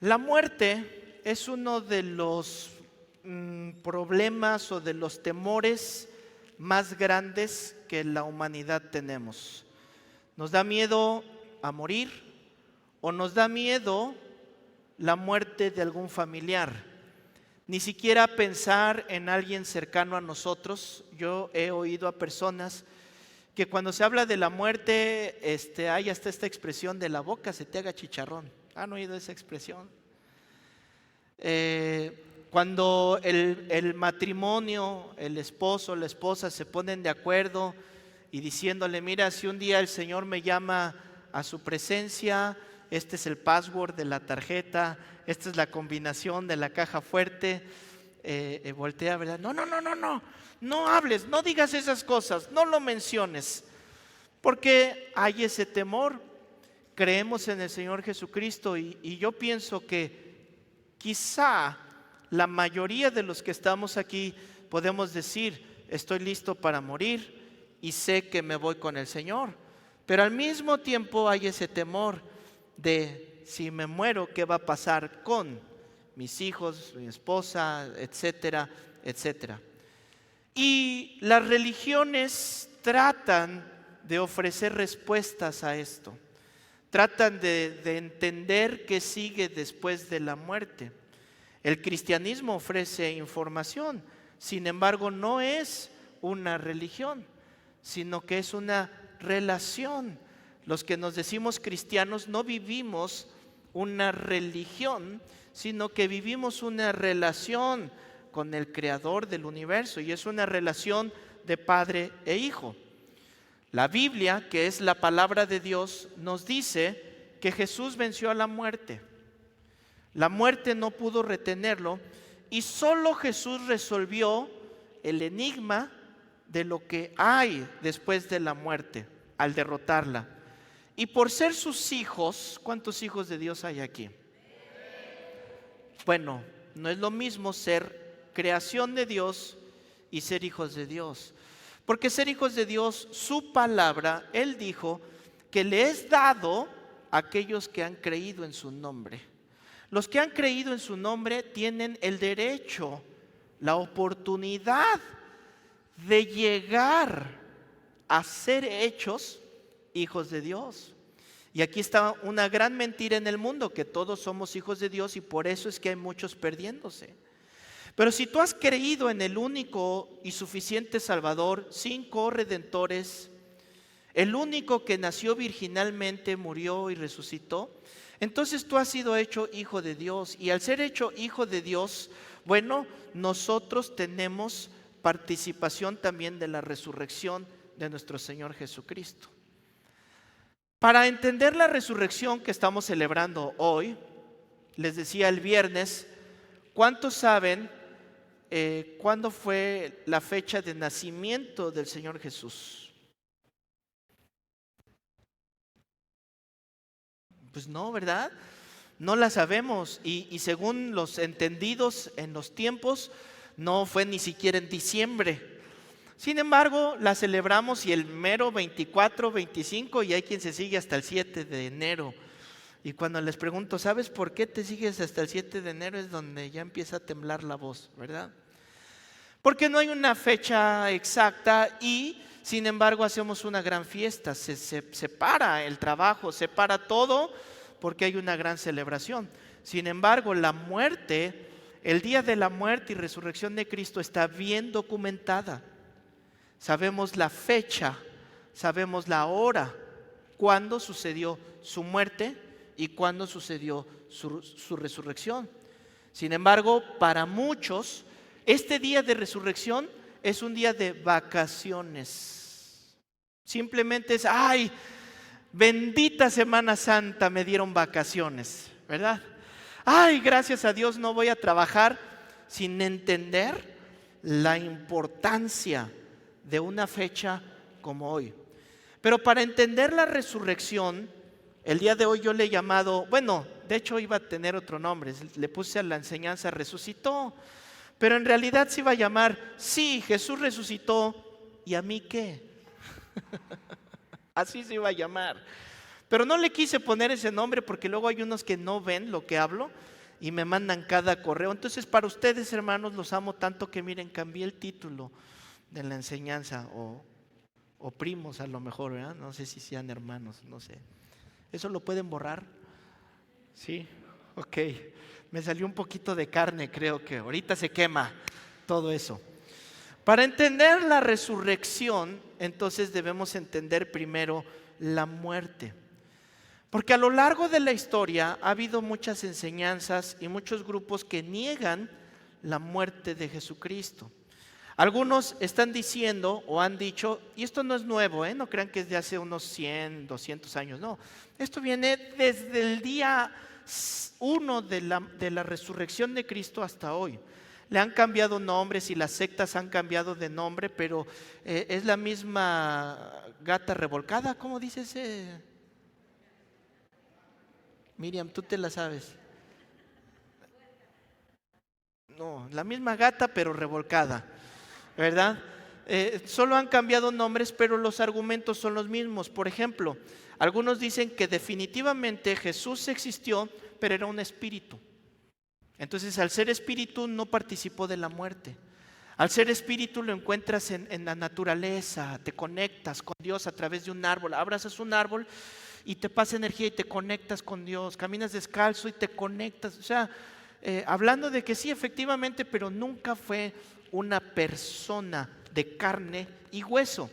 La muerte es uno de los problemas o de los temores más grandes que la humanidad tenemos. Nos da miedo a morir o nos da miedo la muerte de algún familiar. Ni siquiera pensar en alguien cercano a nosotros. Yo he oído a personas que cuando se habla de la muerte, hay hasta esta expresión de la boca se te haga chicharrón. ¿Han oído esa expresión? Cuando el matrimonio, el esposo, la esposa se ponen de acuerdo y diciéndole, mira, si un día el Señor me llama a su presencia, este es el password de la tarjeta, esta es la combinación de la caja fuerte, voltea, ¿verdad? No hables, no digas esas cosas, no lo menciones, porque hay ese temor. Creemos en el Señor Jesucristo y yo pienso que quizá la mayoría de los que estamos aquí podemos decir, estoy listo para morir y sé que me voy con el Señor, pero al mismo tiempo hay ese temor de si me muero, ¿qué va a pasar con mis hijos, mi esposa, etcétera, etcétera? Y las religiones tratan de ofrecer respuestas a esto. Tratan de entender qué sigue después de la muerte. El cristianismo ofrece información, sin embargo no es una religión, sino que es una relación. Los que nos decimos cristianos no vivimos una religión, sino que vivimos una relación con el creador del universo, y es una relación de padre e hijo. La Biblia, que es la palabra de Dios, nos dice que Jesús venció a la muerte. La muerte no pudo retenerlo y solo Jesús resolvió el enigma de lo que hay después de la muerte al derrotarla. Y por ser sus hijos, ¿cuántos hijos de Dios hay aquí? Bueno, no es lo mismo ser creación de Dios y ser hijos de Dios. Porque ser hijos de Dios, su palabra, Él dijo que le es dado a aquellos que han creído en su nombre. Los que han creído en su nombre tienen el derecho, la oportunidad de llegar a ser hechos hijos de Dios. Y aquí está una gran mentira en el mundo, que todos somos hijos de Dios y por eso es que hay muchos perdiéndose. Pero si tú has creído en el único y suficiente Salvador, sin corredentores, el único que nació virginalmente, murió y resucitó, entonces tú has sido hecho hijo de Dios. Y al ser hecho hijo de Dios, bueno, nosotros tenemos participación también de la resurrección de nuestro Señor Jesucristo. Para entender la resurrección que estamos celebrando hoy, les decía el viernes, ¿cuántos saben cuándo fue la fecha de nacimiento del Señor Jesús? Pues no, ¿verdad? No la sabemos y según los entendidos en los tiempos, no fue ni siquiera en diciembre. Sin embargo, la celebramos y el mero 24, 25 y hay quien se sigue hasta el 7 de enero. Y cuando les pregunto, ¿sabes por qué te sigues hasta el 7 de enero? Es donde ya empieza a temblar la voz, ¿verdad? Porque no hay una fecha exacta y sin embargo hacemos una gran fiesta. Se para el trabajo, se para todo porque hay una gran celebración. Sin embargo, la muerte, el día de la muerte y resurrección de Cristo está bien documentada. Sabemos la fecha, sabemos la hora, cuándo sucedió su muerte y cuándo sucedió su resurrección. Sin embargo, para muchos, este día de resurrección es un día de vacaciones. Simplemente es, ¡ay! Bendita Semana Santa, me dieron vacaciones, ¿verdad? ¡Ay! Gracias a Dios no voy a trabajar, sin entender la importancia de una fecha como hoy. Pero para entender la resurrección, el día de hoy yo le he llamado, bueno, de hecho iba a tener otro nombre, le puse a la enseñanza resucitó, pero en realidad se iba a llamar, sí, Jesús resucitó, ¿y a mí qué? Así se iba a llamar. Pero no le quise poner ese nombre porque luego hay unos que no ven lo que hablo y me mandan cada correo. Entonces para ustedes, hermanos, los amo tanto que miren, cambié el título de la enseñanza o primos a lo mejor, ¿verdad? No sé si sean hermanos, no sé. ¿Eso lo pueden borrar? Sí, ok. Me salió un poquito de carne, creo que ahorita se quema todo eso. Para entender la resurrección, entonces debemos entender primero la muerte. Porque a lo largo de la historia ha habido muchas enseñanzas y muchos grupos que niegan la muerte de Jesucristo. Algunos están diciendo o han dicho, y esto no es nuevo, no crean que es de hace unos 100, 200 años, no. Esto viene desde el día 1 de la resurrección de Cristo hasta hoy. Le han cambiado nombres y las sectas han cambiado de nombre, pero es la misma gata revolcada, ¿cómo dice ese? Miriam, tú te la sabes. No, la misma gata pero revolcada, ¿verdad? Solo han cambiado nombres, pero los argumentos son los mismos. Por ejemplo, algunos dicen que definitivamente Jesús existió, pero era un espíritu. Entonces, al ser espíritu no participó de la muerte. Al ser espíritu lo encuentras en la naturaleza, te conectas con Dios a través de un árbol, abrazas un árbol y te pasa energía y te conectas con Dios, caminas descalzo y te conectas, o sea, hablando de que sí, efectivamente, pero nunca fue una persona de carne y hueso.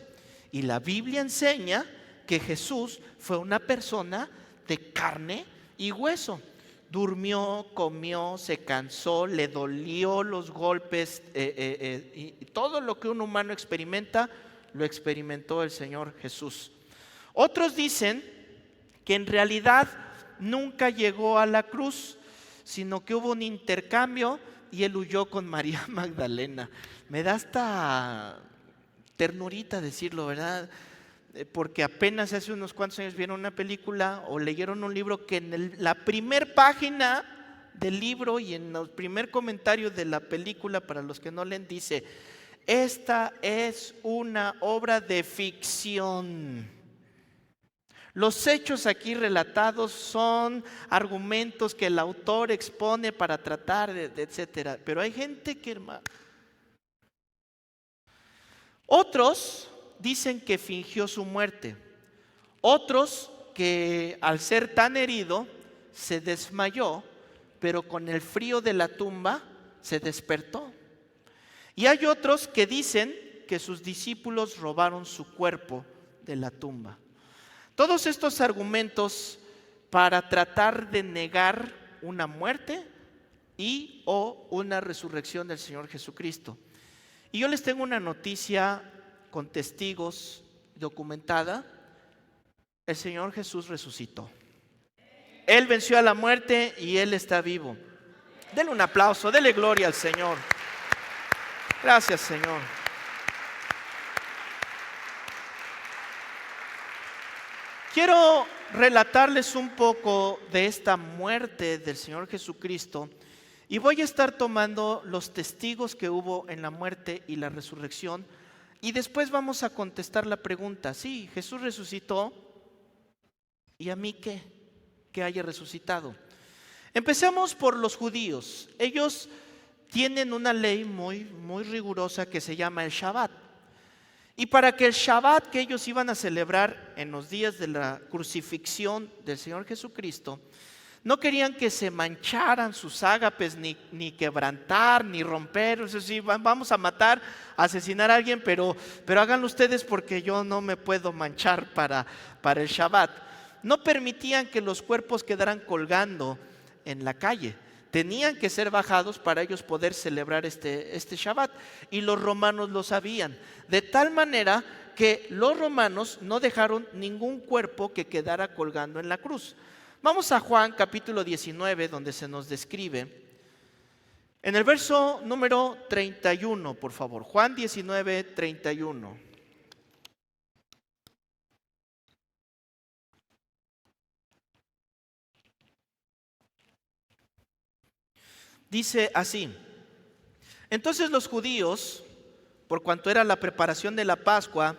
Y la Biblia enseña que Jesús fue una persona de carne y hueso. Durmió, comió, se cansó, le dolió los golpes y todo lo que un humano experimenta, lo experimentó el Señor Jesús. Otros dicen que en realidad nunca llegó a la cruz, sino que hubo un intercambio y él huyó con María Magdalena. Me da hasta ternurita decirlo, ¿verdad? Porque apenas hace unos cuantos años vieron una película o leyeron un libro que en la primer página del libro y en el primer comentario de la película, para los que no leen, dice: esta es una obra de ficción. Los hechos aquí relatados son argumentos que el autor expone para tratar de etcétera. Pero hay gente que, hermano, otros dicen que fingió su muerte. Otros que al ser tan herido se desmayó, pero con el frío de la tumba se despertó. Y hay otros que dicen que sus discípulos robaron su cuerpo de la tumba. Todos estos argumentos para tratar de negar una muerte y o una resurrección del Señor Jesucristo. Y yo les tengo una noticia con testigos documentada. El Señor Jesús resucitó. Él venció a la muerte y Él está vivo. Denle un aplauso, denle gloria al Señor. Gracias, Señor. Quiero relatarles un poco de esta muerte del Señor Jesucristo y voy a estar tomando los testigos que hubo en la muerte y la resurrección y después vamos a contestar la pregunta: sí, Jesús resucitó, ¿y a mí qué? Que haya resucitado. Empecemos por los judíos. Ellos tienen una ley muy rigurosa que se llama el Shabbat. Y para que el Shabbat que ellos iban a celebrar en los días de la crucifixión del Señor Jesucristo, no querían que se mancharan sus ágapes, ni quebrantar, ni romper. O sea, sí, vamos a matar, a asesinar a alguien, pero háganlo ustedes porque yo no me puedo manchar para el Shabbat. No permitían que los cuerpos quedaran colgando en la calle. Tenían que ser bajados para ellos poder celebrar este Shabbat. Y los romanos lo sabían. De tal manera que los romanos no dejaron ningún cuerpo que quedara colgando en la cruz. Vamos a Juan capítulo 19, donde se nos describe. En el verso número 31, por favor. Juan 19, 31. Dice así: entonces los judíos, por cuanto era la preparación de la Pascua,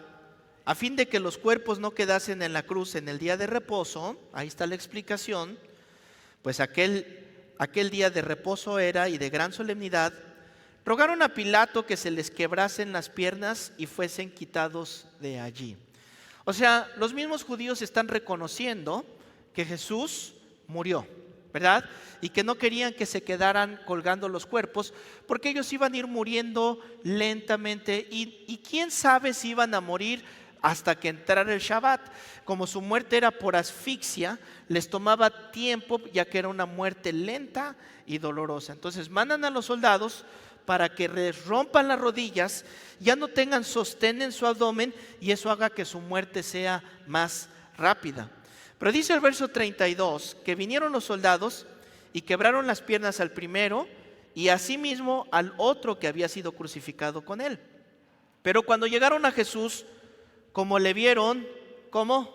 a fin de que los cuerpos no quedasen en la cruz en el día de reposo. Ahí está la explicación. Pues aquel día de reposo era y de gran solemnidad. Rogaron a Pilato que se les quebrasen las piernas y fuesen quitados de allí. O sea, los mismos judíos están reconociendo que Jesús murió, ¿verdad? Y que no querían que se quedaran colgando los cuerpos, porque ellos iban a ir muriendo lentamente y quién sabe si iban a morir hasta que entrara el Shabbat. Como su muerte era por asfixia, les tomaba tiempo, ya que era una muerte lenta y dolorosa. Entonces mandan a los soldados para que les rompan las rodillas, ya no tengan sostén en su abdomen, y eso haga que su muerte sea más rápida. Pero dice el verso 32 que vinieron los soldados y quebraron las piernas al primero y asimismo al otro que había sido crucificado con él. Pero cuando llegaron a Jesús, como le vieron, ¿cómo?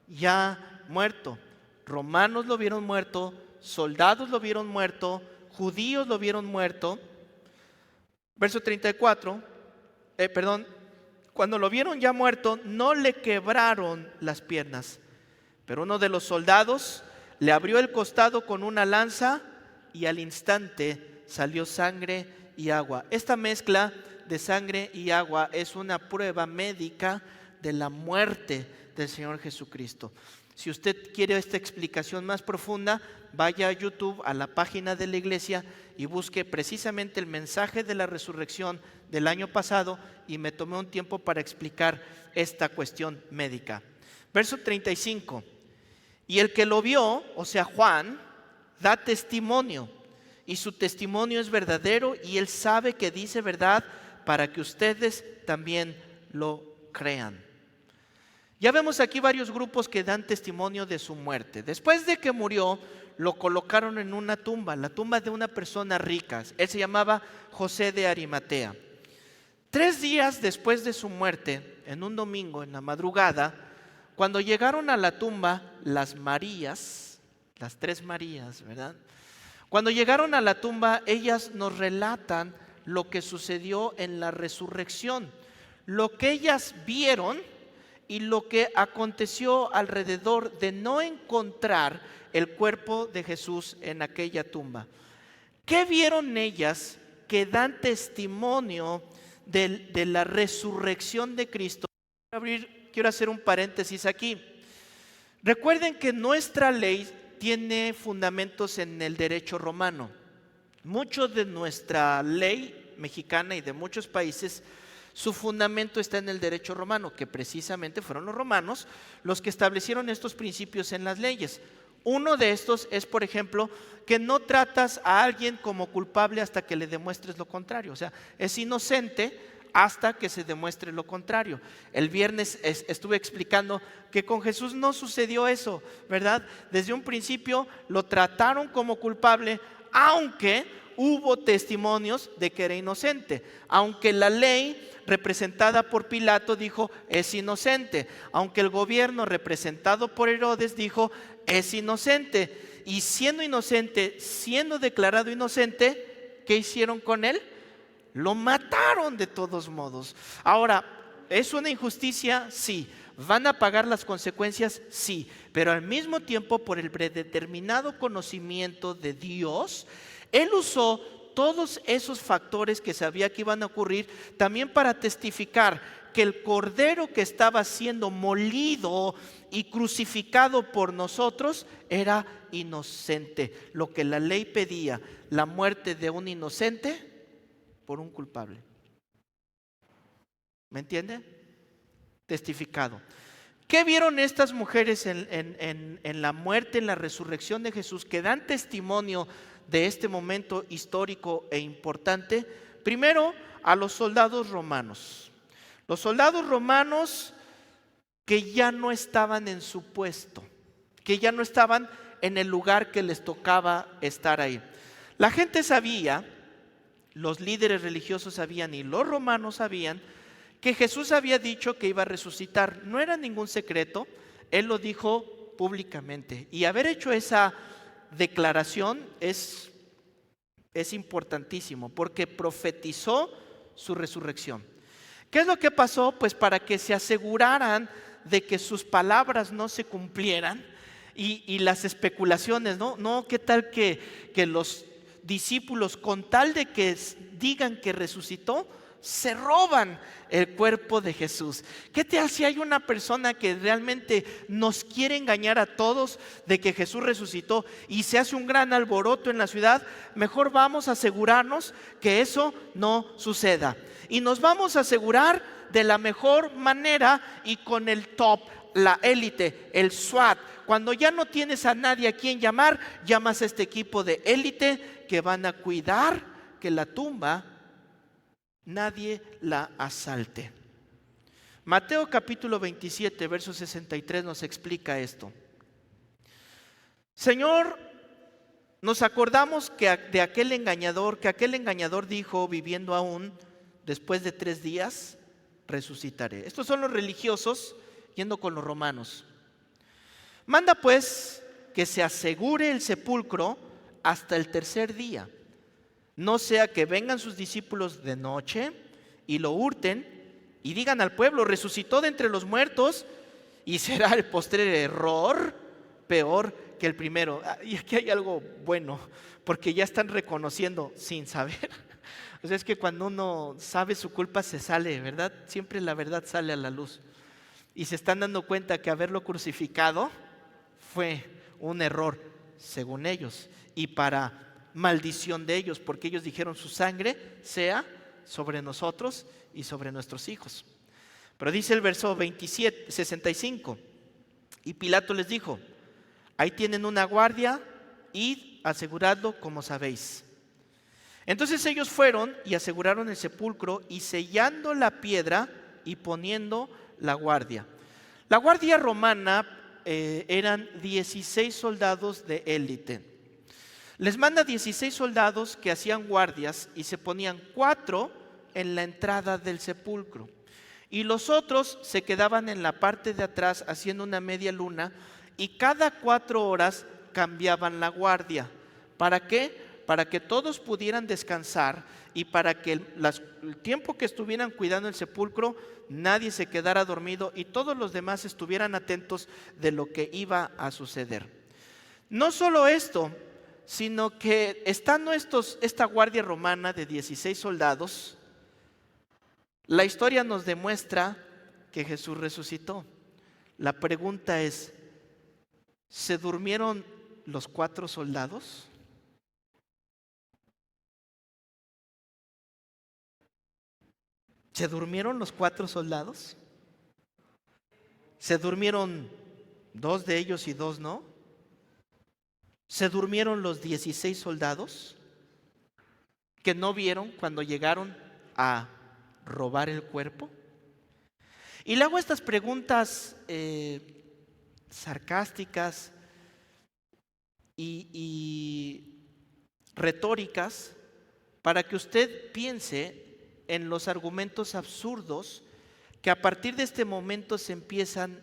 Ya muerto. Romanos lo vieron muerto, soldados lo vieron muerto, judíos lo vieron muerto. Verso 34, cuando lo vieron ya muerto, no le quebraron las piernas, pero uno de los soldados le abrió el costado con una lanza y al instante salió sangre y agua. Esta mezcla de sangre y agua es una prueba médica de la muerte del Señor Jesucristo. Si usted quiere esta explicación más profunda, vaya a YouTube, a la página de la iglesia, y busque precisamente el mensaje de la resurrección del año pasado, y me tomé un tiempo para explicar esta cuestión médica. Verso 35. Y el que lo vio, o sea Juan, da testimonio, y su testimonio es verdadero, y él sabe que dice verdad para que ustedes también lo crean. Ya vemos aquí varios grupos que dan testimonio de su muerte. Después de que murió, lo colocaron en una tumba, la tumba de una persona rica. Él se llamaba José de Arimatea. 3 días después de su muerte, en un domingo, en la madrugada, cuando llegaron a la tumba las Marías, las 3 Marías, ¿verdad? Cuando llegaron a la tumba, ellas nos relatan lo que sucedió en la resurrección, lo que ellas vieron y lo que aconteció alrededor de no encontrar el cuerpo de Jesús en aquella tumba. ¿Qué vieron ellas que dan testimonio de la resurrección de Cristo? Quiero hacer un paréntesis aquí. Recuerden que nuestra ley tiene fundamentos en el derecho romano. Mucho de nuestra ley mexicana y de muchos países, su fundamento está en el derecho romano, que precisamente fueron los romanos los que establecieron estos principios en las leyes. Uno de estos es, por ejemplo, que no tratas a alguien como culpable hasta que le demuestres lo contrario. O sea, es inocente hasta que se demuestre lo contrario. El viernes estuve explicando que con Jesús no sucedió eso, ¿verdad? Desde un principio lo trataron como culpable, aunque hubo testimonios de que era inocente. Aunque la ley representada por Pilato dijo es inocente, aunque el gobierno representado por Herodes dijo es inocente, y siendo inocente, siendo declarado inocente, ¿qué hicieron con él? Lo mataron de todos modos. Ahora, ¿es una injusticia? Sí. ¿Van a pagar las consecuencias? Sí. Pero al mismo tiempo, por el predeterminado conocimiento de Dios, Él usó todos esos factores que sabía que iban a ocurrir también para testificar que el cordero que estaba siendo molido y crucificado por nosotros era inocente. Lo que la ley pedía, la muerte de un inocente por un culpable. ¿Me entiende? Testificado. ¿Qué vieron estas mujeres en la muerte, en la resurrección de Jesús, que dan testimonio de este momento histórico e importante? Primero, a los soldados romanos. Los soldados romanos que ya no estaban en su puesto, que ya no estaban en el lugar que les tocaba estar ahí. La gente sabía, los líderes religiosos sabían y los romanos sabían que Jesús había dicho que iba a resucitar. No era ningún secreto, Él lo dijo públicamente. Y haber hecho esa declaración es importantísimo, porque profetizó su resurrección. ¿Qué es lo que pasó? Pues para que se aseguraran de que sus palabras no se cumplieran y las especulaciones, ¿no? No, ¿qué tal que los discípulos, con tal de que digan que resucitó, se roban el cuerpo de Jesús? ¿Qué tal si hay una persona que realmente nos quiere engañar a todos de que Jesús resucitó y se hace un gran alboroto en la ciudad? Mejor vamos a asegurarnos que eso no suceda. Y nos vamos a asegurar de la mejor manera y con el top, la élite, el SWAT. Cuando ya no tienes a nadie a quien llamar, llamas a este equipo de élite que van a cuidar que la tumba nadie la asalte. Mateo capítulo 27, verso 63 nos explica esto. Señor, nos acordamos de aquel engañador, que aquel engañador dijo, viviendo aún, después de 3 días resucitaré. Estos son los religiosos yendo con los romanos. Manda pues que se asegure el sepulcro hasta el 3er día. No sea que vengan sus discípulos de noche y lo hurten y digan al pueblo, resucitó de entre los muertos, y será el postrer error peor que el primero. Y aquí hay algo bueno, porque ya están reconociendo sin saber. O sea, es que cuando uno sabe su culpa se sale, ¿verdad? Siempre la verdad sale a la luz. Y se están dando cuenta que haberlo crucificado fue un error, según ellos, y para maldición de ellos, porque ellos dijeron su sangre sea sobre nosotros y sobre nuestros hijos. Pero dice el verso 65, y Pilato les dijo, ahí tienen una guardia, id, aseguradlo como sabéis. Entonces ellos fueron y aseguraron el sepulcro y sellando la piedra y poniendo la guardia. La guardia romana eran 16 soldados de élite. Les manda 16 soldados que hacían guardias y se ponían 4 en la entrada del sepulcro. Y los otros se quedaban en la parte de atrás haciendo una media luna y cada 4 horas cambiaban la guardia. ¿Para qué? Para que todos pudieran descansar y para que el tiempo que estuvieran cuidando el sepulcro nadie se quedara dormido y todos los demás estuvieran atentos de lo que iba a suceder. No solo esto, sino que estando esta guardia romana de 16 soldados, la historia nos demuestra que Jesús resucitó. La pregunta es, ¿se durmieron los 4 soldados? ¿Se durmieron los 4 soldados? ¿Se durmieron 2 de ellos y 2 no? ¿Se durmieron los 16 soldados que no vieron cuando llegaron a robar el cuerpo? Y le hago estas preguntas sarcásticas y retóricas para que usted piense en los argumentos absurdos que a partir de este momento se empiezan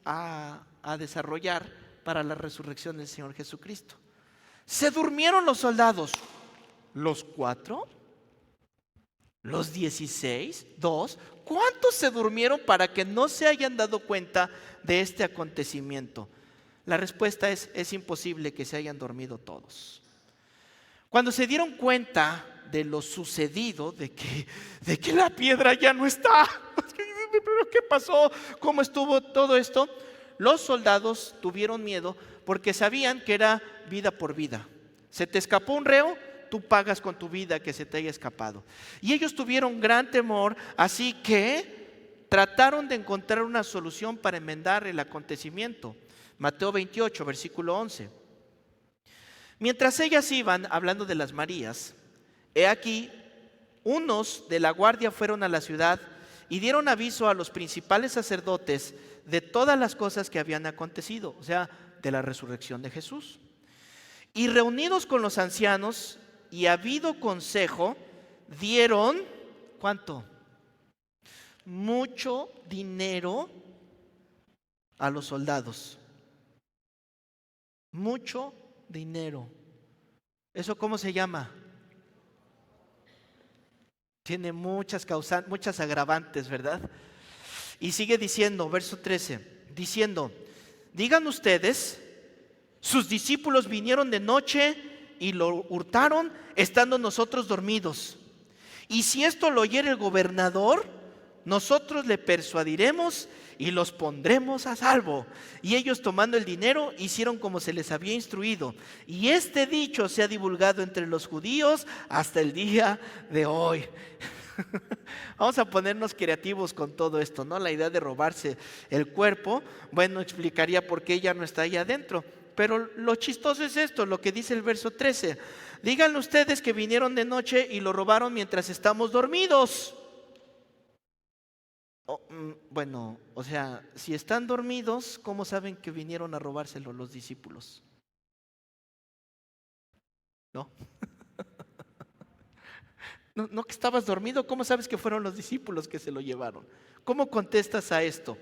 a desarrollar para la resurrección del Señor Jesucristo. ¿Se durmieron los soldados? ¿Los 4? ¿Los 16? ¿2? ¿Cuántos se durmieron para que no se hayan dado cuenta de este acontecimiento? La respuesta es imposible que se hayan dormido todos. Cuando se dieron cuenta de lo sucedido, de que la piedra ya no está, ¿pero qué pasó? ¿Cómo estuvo todo esto? Los soldados tuvieron miedo porque sabían que era vida por vida. Se te escapó un reo, tú pagas con tu vida que se te haya escapado. Y ellos tuvieron gran temor, así que trataron de encontrar una solución para enmendar el acontecimiento. Mateo 28, versículo 11. Mientras ellas iban, hablando de las Marías, he aquí, unos de la guardia fueron a la ciudad y dieron aviso a los principales sacerdotes de todas las cosas que habían acontecido, o sea, de la resurrección de Jesús. Y reunidos con los ancianos y habido consejo, dieron, ¿cuánto? Mucho dinero a los soldados. Mucho dinero. ¿Eso cómo se llama? Tiene muchas agravantes, ¿verdad? Y sigue diciendo, verso 13, diciendo, digan ustedes, sus discípulos vinieron de noche y lo hurtaron estando nosotros dormidos. Y si esto lo oyere el gobernador, nosotros le persuadiremos y los pondremos a salvo. Y ellos, tomando el dinero, hicieron como se les había instruido. Y este dicho se ha divulgado entre los judíos hasta el día de hoy. Vamos a ponernos creativos con todo esto, ¿no? La idea de robarse el cuerpo, bueno, explicaría por qué ella no está ahí adentro. Pero lo chistoso es esto, lo que dice el verso 13. Díganle ustedes que vinieron de noche y lo robaron mientras estamos dormidos. Bueno, o sea, si están dormidos, ¿cómo saben que vinieron a robárselo los discípulos? ¿No? No que estabas dormido, ¿cómo sabes que fueron los discípulos que se lo llevaron? ¿Cómo contestas a esto?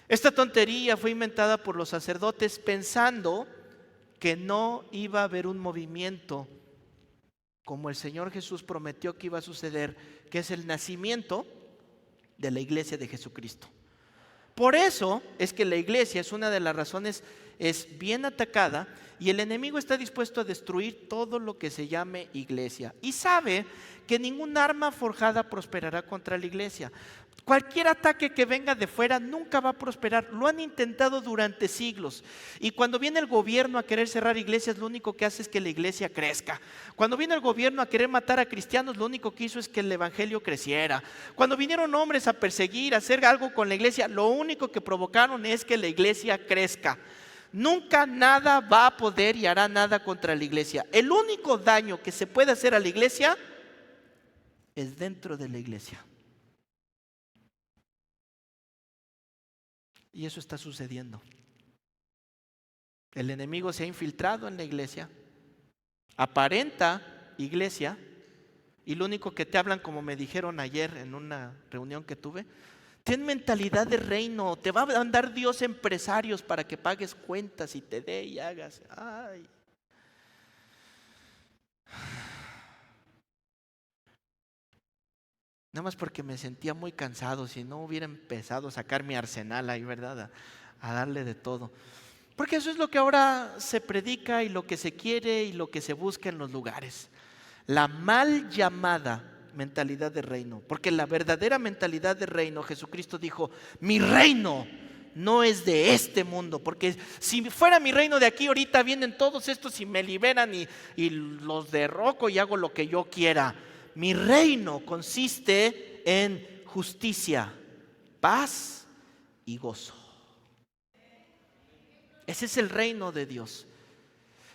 Esta tontería fue inventada por los sacerdotes pensando que no iba a haber un movimiento como el Señor Jesús prometió que iba a suceder, que es el nacimiento de la iglesia de Jesucristo. Por eso es que la iglesia es una de las razones, es bien atacada y el enemigo está dispuesto a destruir todo lo que se llame iglesia. Y sabe que ningún arma forjada prosperará contra la iglesia. Cualquier ataque que venga de fuera nunca va a prosperar. Lo han intentado durante siglos. Y cuando viene el gobierno a querer cerrar iglesias, lo único que hace es que la iglesia crezca. Cuando viene el gobierno a querer matar a cristianos, lo único que hizo es que el evangelio creciera. Cuando vinieron hombres a perseguir, a hacer algo con la iglesia, lo único que provocaron es que la iglesia crezca. Nunca nada va a poder y hará nada contra la iglesia. El único daño que se puede hacer a la iglesia es dentro de la iglesia. Y eso está sucediendo. El enemigo se ha infiltrado en la iglesia, aparenta iglesia, y lo único que te hablan, como me dijeron ayer en una reunión que tuve, ten mentalidad de reino, te va a mandar Dios empresarios para que pagues cuentas y te dé y hagas. Ay. Nada más porque me sentía muy cansado, si no hubiera empezado a sacar mi arsenal ahí, ¿verdad? A darle de todo. Porque eso es lo que ahora se predica y lo que se quiere y lo que se busca en los lugares. La mal llamada mentalidad de reino. Porque la verdadera mentalidad de reino, Jesucristo dijo, mi reino no es de este mundo. Porque si fuera mi reino de aquí, ahorita vienen todos estos y me liberan y los derroco y hago lo que yo quiera. Mi reino consiste en justicia, paz y gozo. Ese es el reino de Dios.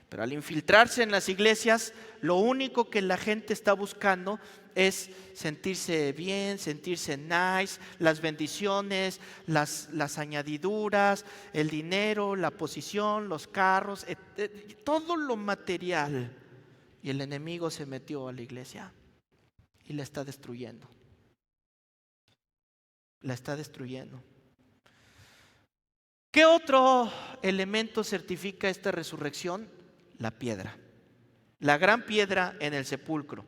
Pero al infiltrarse en las iglesias, lo único que la gente está buscando es sentirse bien, sentirse nice, las bendiciones, las añadiduras, el dinero, la posición, los carros, todo lo material. Y el enemigo se metió a la iglesia y la está destruyendo. La está destruyendo. ¿Qué otro elemento certifica esta resurrección? La piedra. La gran piedra en el sepulcro.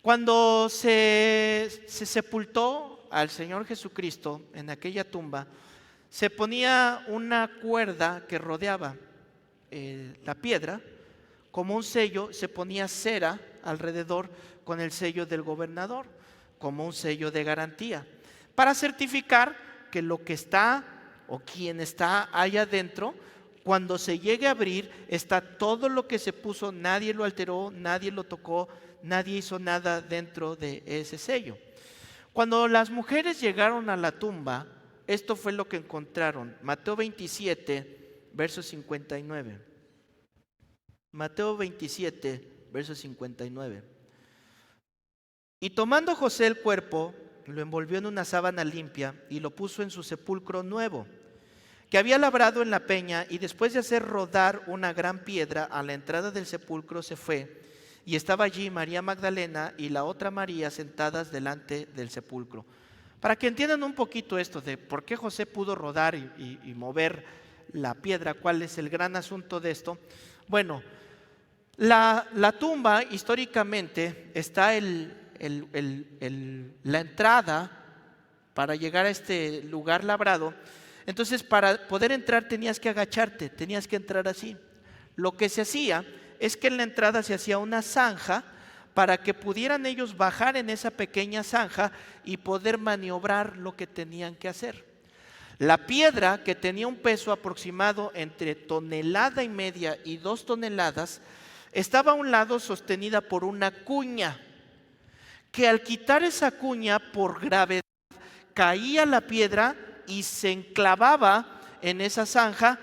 Cuando se sepultó al Señor Jesucristo en aquella tumba, se ponía una cuerda que rodeaba la piedra como un sello, se ponía cera alrededor con el sello del gobernador, como un sello de garantía, para certificar que lo que está o quien está allá adentro, cuando se llegue a abrir, está todo lo que se puso, nadie lo alteró, nadie lo tocó, nadie hizo nada dentro de ese sello. Cuando las mujeres llegaron a la tumba, esto fue lo que encontraron. Mateo 27, verso 59. Mateo 27, verso 59. Y tomando José el cuerpo, lo envolvió en una sábana limpia y lo puso en su sepulcro nuevo, que había labrado en la peña, y después de hacer rodar una gran piedra a la entrada del sepulcro se fue, y estaba allí María Magdalena y la otra María sentadas delante del sepulcro. Para que entiendan un poquito esto de por qué José pudo rodar y mover la piedra, cuál es el gran asunto de esto. Bueno, la tumba históricamente está el la entrada para llegar a este lugar labrado. Entonces, para poder entrar tenías que agacharte, tenías que entrar así. Lo que se hacía es que en la entrada se hacía una zanja para que pudieran ellos bajar en esa pequeña zanja y poder maniobrar lo que tenían que hacer. La piedra, que tenía un peso aproximado entre 1,5 toneladas y 2 toneladas, estaba a un lado sostenida por una cuña, que al quitar esa cuña por gravedad caía la piedra y se enclavaba en esa zanja.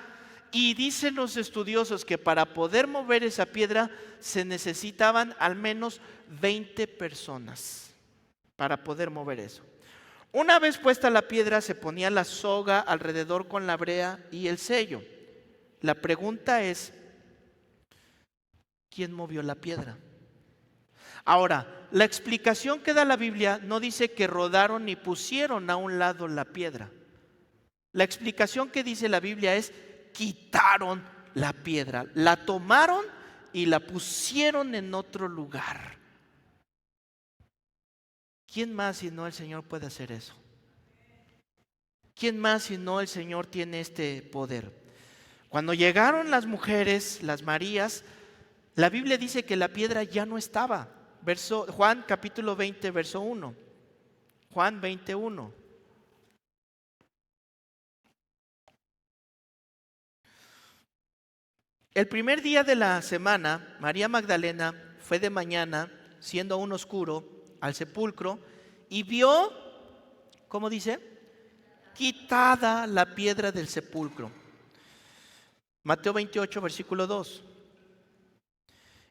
Y dicen los estudiosos que para poder mover esa piedra se necesitaban al menos 20 personas para poder mover eso. Una vez puesta la piedra, se ponía la soga alrededor con la brea y el sello. La pregunta es, ¿quién movió la piedra? Ahora, la explicación que da la Biblia no dice que rodaron ni pusieron a un lado la piedra. La explicación que dice la Biblia es: quitaron la piedra, la tomaron y la pusieron en otro lugar. ¿Quién más sino el Señor puede hacer eso? ¿Quién más sino el Señor tiene este poder? Cuando llegaron las mujeres, las Marías, la Biblia dice que la piedra ya no estaba. Juan capítulo 20, verso 1. Juan 21. El primer día de la semana, María Magdalena fue de mañana, siendo aún oscuro, al sepulcro y vio, ¿cómo dice? Quitada la piedra del sepulcro. Mateo 28, versículo 2.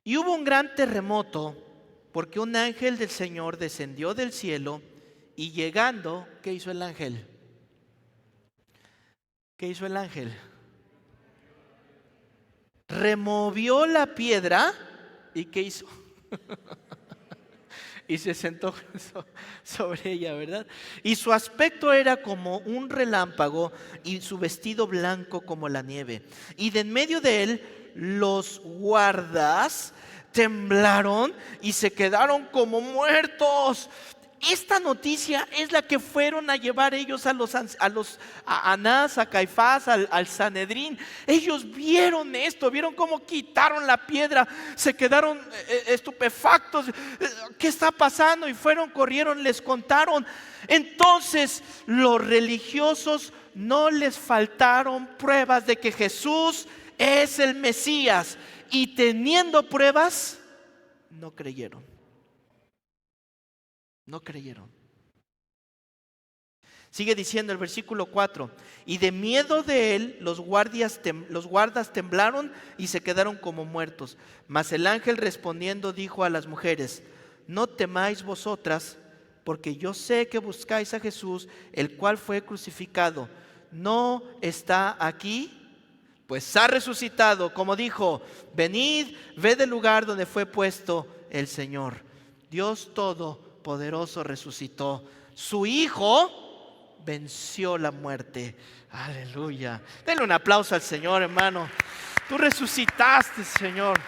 Y hubo un gran terremoto, porque un ángel del Señor descendió del cielo y llegando, ¿qué hizo el ángel? ¿Qué hizo el ángel? Removió la piedra y ¿qué hizo? Y se sentó sobre ella, ¿verdad? Y su aspecto era como un relámpago y su vestido blanco como la nieve. Y de en medio de él los guardas temblaron y se quedaron como muertos. Esta noticia es la que fueron a llevar ellos a Anás, a Caifás, al Sanedrín. Ellos vieron esto, vieron cómo quitaron la piedra, se quedaron estupefactos. ¿Qué está pasando? Y corrieron, les contaron. Entonces los religiosos no les faltaron pruebas de que Jesús es el Mesías, y teniendo pruebas, no creyeron. No creyeron. Sigue diciendo el versículo 4: y de miedo de él los guardas temblaron y se quedaron como muertos. Mas el ángel respondiendo dijo a las mujeres: no temáis vosotras, porque yo sé que buscáis a Jesús, el cual fue crucificado. No está aquí, pues ha resucitado, como dijo. Venid, ved el lugar donde fue puesto el Señor. Dios Todopoderoso resucitó. Su Hijo venció la muerte. Aleluya. Denle un aplauso al Señor, hermano. Tú resucitaste, Señor.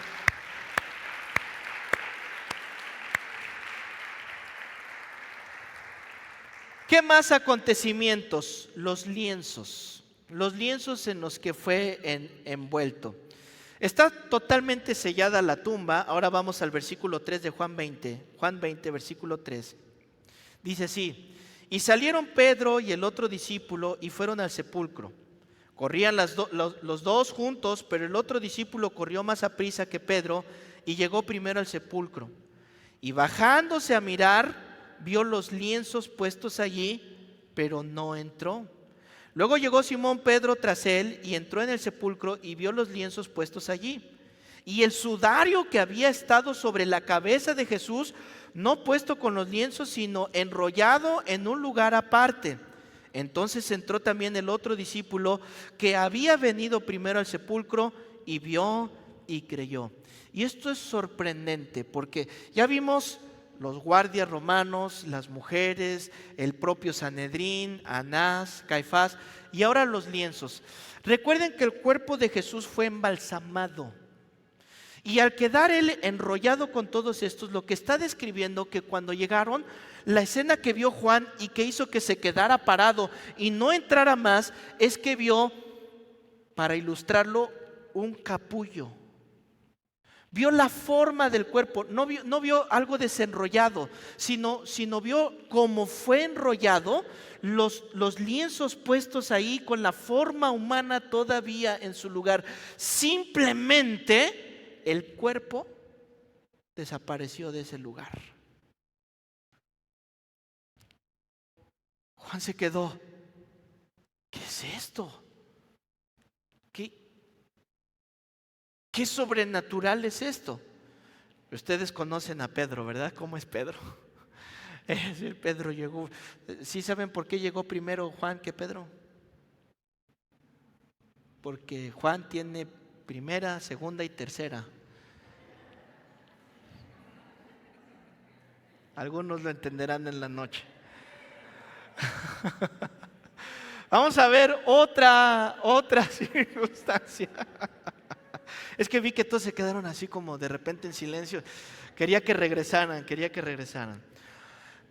¿Qué más acontecimientos? Los lienzos en los que fue envuelto. Está totalmente sellada la tumba. Ahora vamos al versículo 3 de Juan 20, versículo 3. Dice así: y salieron Pedro y el otro discípulo y fueron al sepulcro. Corrían los dos juntos, pero el otro discípulo corrió más aprisa que Pedro y llegó primero al sepulcro. Y bajándose a mirar, vio los lienzos puestos allí, pero no entró. Luego llegó Simón Pedro tras él y entró en el sepulcro y vio los lienzos puestos allí. Y el sudario que había estado sobre la cabeza de Jesús, no puesto con los lienzos, sino enrollado en un lugar aparte. Entonces entró también el otro discípulo que había venido primero al sepulcro y vio y creyó. Y esto es sorprendente porque ya vimos los guardias romanos, las mujeres, el propio Sanedrín, Anás, Caifás, y ahora los lienzos. Recuerden que el cuerpo de Jesús fue embalsamado. Y al quedar él enrollado con todos estos, lo que está describiendo que cuando llegaron, la escena que vio Juan y que hizo que se quedara parado y no entrara más, es que vio, para ilustrarlo, un capullo. Vio la forma del cuerpo, no vio algo desenrollado, sino vio cómo fue enrollado, los lienzos puestos ahí con la forma humana todavía en su lugar. Simplemente el cuerpo desapareció de ese lugar. Juan se quedó. ¿Qué es esto? ¿Qué sobrenatural es esto? Ustedes conocen a Pedro, ¿verdad? ¿Cómo es Pedro? Es decir, Pedro llegó. ¿Sí saben por qué llegó primero Juan que Pedro? Porque Juan tiene primera, segunda y tercera. Algunos lo entenderán en la noche. Vamos a ver otra circunstancia. Es que vi que todos se quedaron así como de repente en silencio. Quería que regresaran.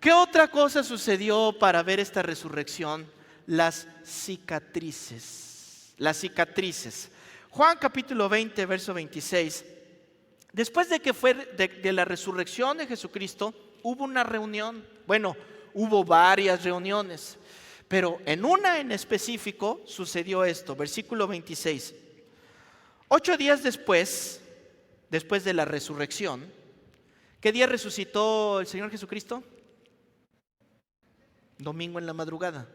¿Qué otra cosa sucedió para ver esta resurrección? Las cicatrices. Juan capítulo 20, verso 26. Después de que fue de la resurrección de Jesucristo, hubo una reunión. Bueno, hubo varias reuniones, pero en una en específico sucedió esto. Versículo 26. 8 días después de la resurrección, ¿qué día resucitó el Señor Jesucristo? Domingo en la madrugada.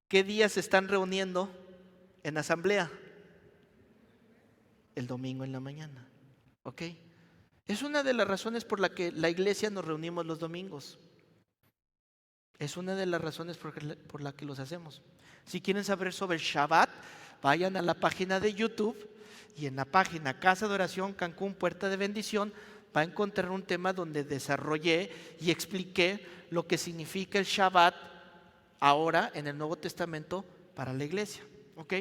¿Qué días se están reuniendo en asamblea? El domingo en la mañana. ¿Ok? Es una de las razones por la que la iglesia nos reunimos los domingos. Es una de las razones por la que los hacemos. Si quieren saber sobre el Shabbat, vayan a la página de YouTube y en la página Casa de Oración Cancún Puerta de Bendición va a encontrar un tema donde desarrollé y expliqué lo que significa el Shabbat ahora en el Nuevo Testamento para la iglesia. ¿Ok?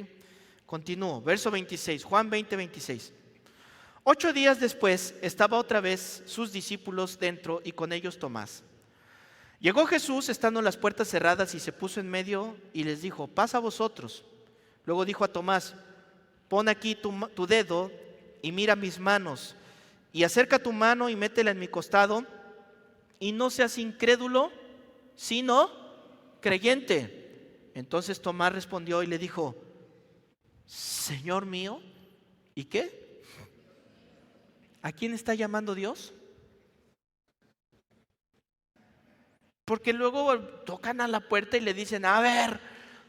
Continúo, verso 26, Juan 20, 26. 8 días después estaba otra vez sus discípulos dentro y con ellos Tomás. Llegó Jesús estando las puertas cerradas y se puso en medio y les dijo: pasa a vosotros. Luego dijo a Tomás: pon aquí tu dedo y mira mis manos, y acerca tu mano y métela en mi costado, y no seas incrédulo, sino creyente. Entonces Tomás respondió y le dijo: Señor mío, ¿y qué? ¿A quién está llamando Dios? Porque luego tocan a la puerta y le dicen: a ver,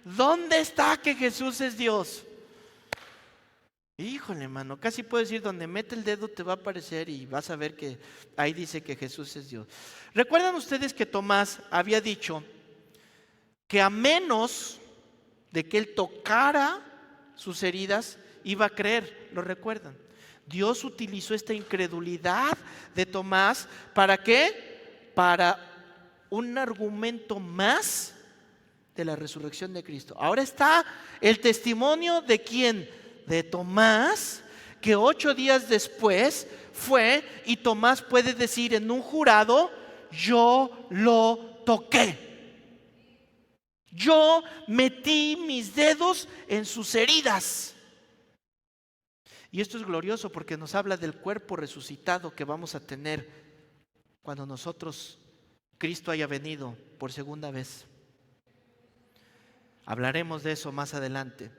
¿dónde está que Jesús es Dios? Híjole, hermano, casi puedo decir: donde mete el dedo te va a aparecer y vas a ver que ahí dice que Jesús es Dios. ¿Recuerdan ustedes que Tomás había dicho que a menos de que él tocara sus heridas iba a creer? ¿Lo recuerdan? Dios utilizó esta incredulidad de Tomás, ¿para qué? Para un argumento más de la resurrección de Cristo. Ahora está el testimonio de ¿quién? De Tomás, que 8 días después fue y Tomás puede decir en un jurado: yo lo toqué. Yo metí mis dedos en sus heridas. Y esto es glorioso porque nos habla del cuerpo resucitado que vamos a tener cuando Cristo haya venido por segunda vez. Hablaremos de eso más adelante.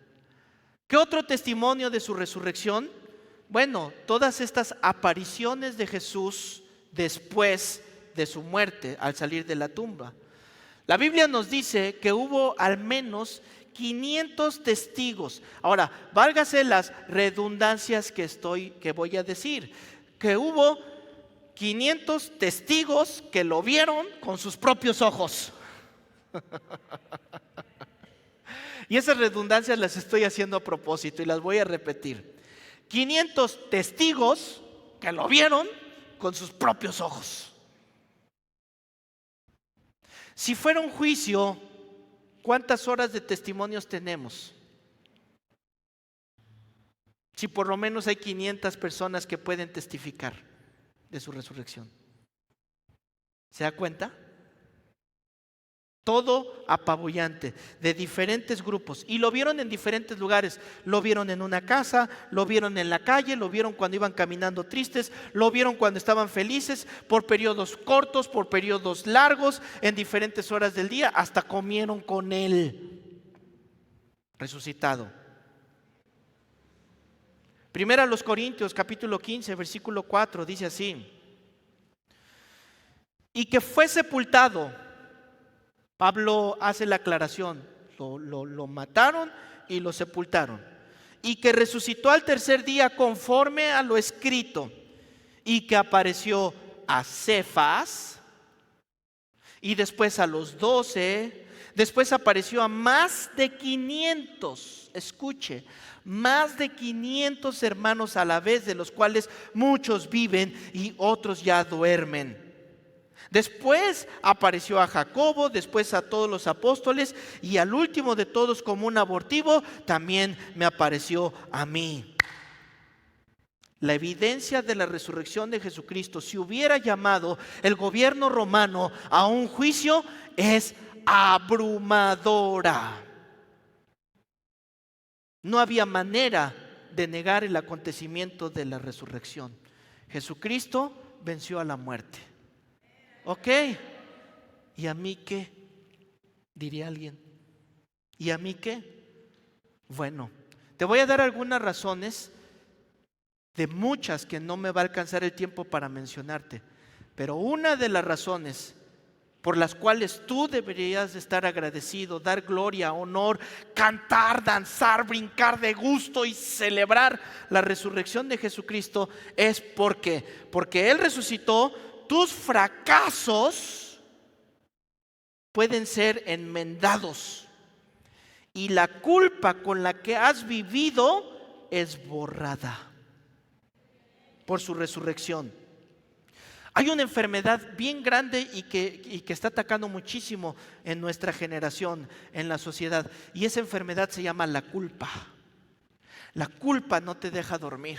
¿Qué otro testimonio de su resurrección? Bueno, todas estas apariciones de Jesús después de su muerte al salir de la tumba. La Biblia nos dice que hubo al menos 500 testigos. Ahora, válgase las redundancias que voy a decir. Que hubo 500 testigos que lo vieron con sus propios ojos. Y esas redundancias las estoy haciendo a propósito y las voy a repetir. 500 testigos que lo vieron con sus propios ojos. Si fuera un juicio, ¿cuántas horas de testimonios tenemos? Si por lo menos hay 500 personas que pueden testificar de su resurrección. ¿Se da cuenta? Todo apabullante, de diferentes grupos. Y lo vieron en diferentes lugares. Lo vieron en una casa, lo vieron en la calle, lo vieron cuando iban caminando tristes, lo vieron cuando estaban felices, por periodos cortos, por periodos largos, en diferentes horas del día. Hasta comieron con Él resucitado. Primera a los Corintios, capítulo 15, versículo 4, dice así: y que fue sepultado. Pablo hace la aclaración, lo mataron y lo sepultaron. Y que resucitó al tercer día conforme a lo escrito, y que apareció a Cefas, y después a los 12, después apareció a más de 500, escuche, más de 500 hermanos a la vez, de los cuales muchos viven y otros ya duermen. Después apareció a Jacobo, después a todos los apóstoles, y al último de todos, como un abortivo, también me apareció a mí. La evidencia de la resurrección de Jesucristo, si hubiera llamado el gobierno romano a un juicio, es abrumadora. No había manera de negar el acontecimiento de la resurrección. Jesucristo venció a la muerte. Ok, ¿y a mí qué? Diría alguien. ¿Y a mí qué? Bueno, te voy a dar algunas razones, de muchas que no me va a alcanzar el tiempo para mencionarte, pero una de las razones por las cuales tú deberías estar agradecido, dar gloria, honor, cantar, danzar, brincar de gusto y celebrar la resurrección de Jesucristo es porque Él resucitó. Tus fracasos pueden ser enmendados y la culpa con la que has vivido es borrada por su resurrección. Hay una enfermedad bien grande y que está atacando muchísimo en nuestra generación, en la sociedad, y esa enfermedad se llama la culpa. La culpa no te deja dormir.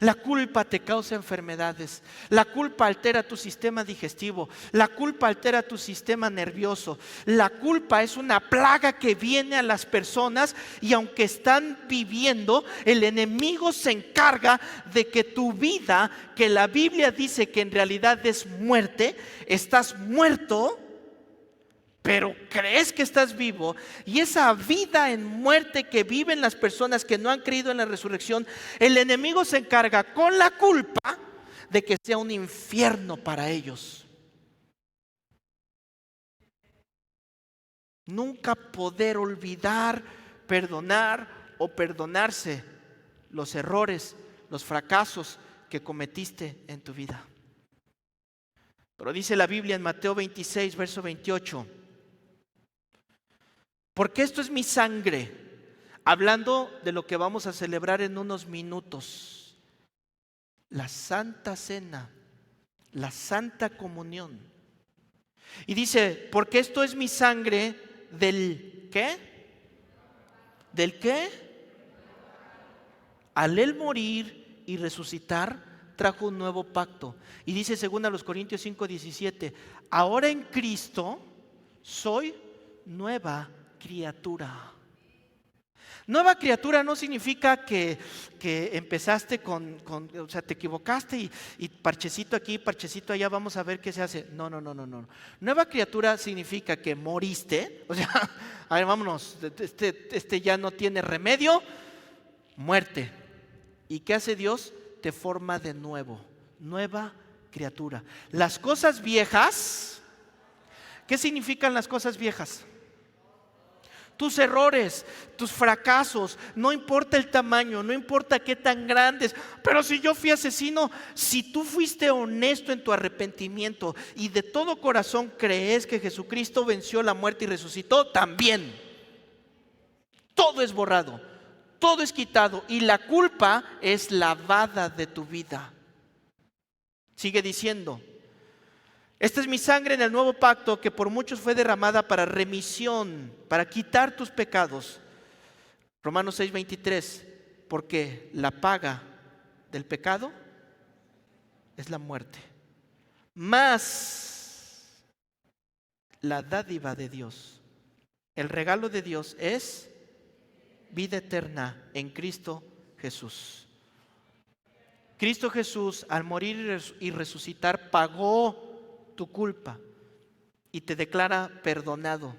La culpa te causa enfermedades. La culpa altera tu sistema digestivo. La culpa altera tu sistema nervioso. La culpa es una plaga que viene a las personas, y aunque están viviendo, el enemigo se encarga de que tu vida, que la Biblia dice que en realidad es muerte, estás muerto, pero crees que estás vivo, y esa vida en muerte que viven las personas que no han creído en la resurrección, el enemigo se encarga con la culpa de que sea un infierno para ellos. Nunca poder olvidar, perdonar o perdonarse los errores, los fracasos que cometiste en tu vida. Pero dice la Biblia en Mateo 26, verso 28: porque esto es mi sangre, hablando de lo que vamos a celebrar en unos minutos, la Santa Cena, la Santa Comunión. Y dice, porque esto es mi sangre del ¿qué? ¿Del qué? Al Él morir y resucitar, trajo un nuevo pacto. Y dice según a los Corintios 5:17, ahora en Cristo soy nueva criatura. Nueva criatura no significa que empezaste o sea, te equivocaste y parchecito aquí, parchecito allá, vamos a ver qué se hace. No. Nueva criatura significa que moriste, o sea, a ver, vámonos, este ya no tiene remedio, muerte. ¿Y qué hace Dios? Te forma de nuevo, nueva criatura. Las cosas viejas, ¿qué significan las cosas viejas? Tus errores, tus fracasos, no importa el tamaño, no importa qué tan grandes. Pero si yo fui asesino, si tú fuiste honesto en tu arrepentimiento y de todo corazón crees que Jesucristo venció la muerte y resucitó, también todo es borrado, todo es quitado y la culpa es lavada de tu vida. Sigue diciendo, esta es mi sangre en el nuevo pacto que por muchos fue derramada para remisión, para quitar tus pecados. Romanos 6:23, porque la paga del pecado es la muerte, más la dádiva de Dios, el regalo de Dios es vida eterna en Cristo Jesús. Cristo Jesús, al morir y resucitar, pagó tu culpa y te declara perdonado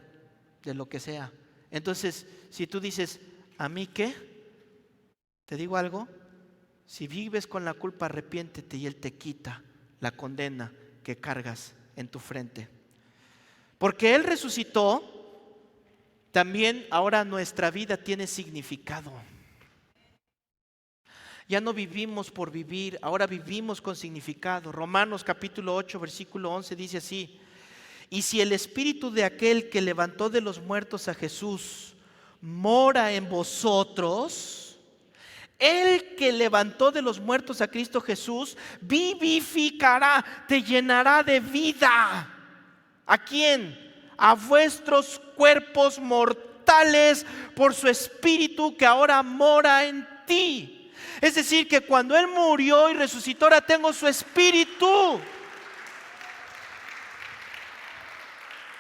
de lo que sea. Entonces, si tú dices, ¿a mí qué? Te digo algo, si vives con la culpa, arrepiéntete y Él te quita la condena que cargas en tu frente. Porque Él resucitó, también ahora nuestra vida tiene significado. Ya no vivimos por vivir, ahora vivimos con significado. Romanos capítulo 8, versículo 11 dice así: y si el espíritu de aquel que levantó de los muertos a Jesús mora en vosotros, el que levantó de los muertos a Cristo Jesús vivificará, te llenará de vida. ¿A quién? A vuestros cuerpos mortales por su espíritu que ahora mora en ti. Es decir, que cuando Él murió y resucitó, ahora tengo su espíritu.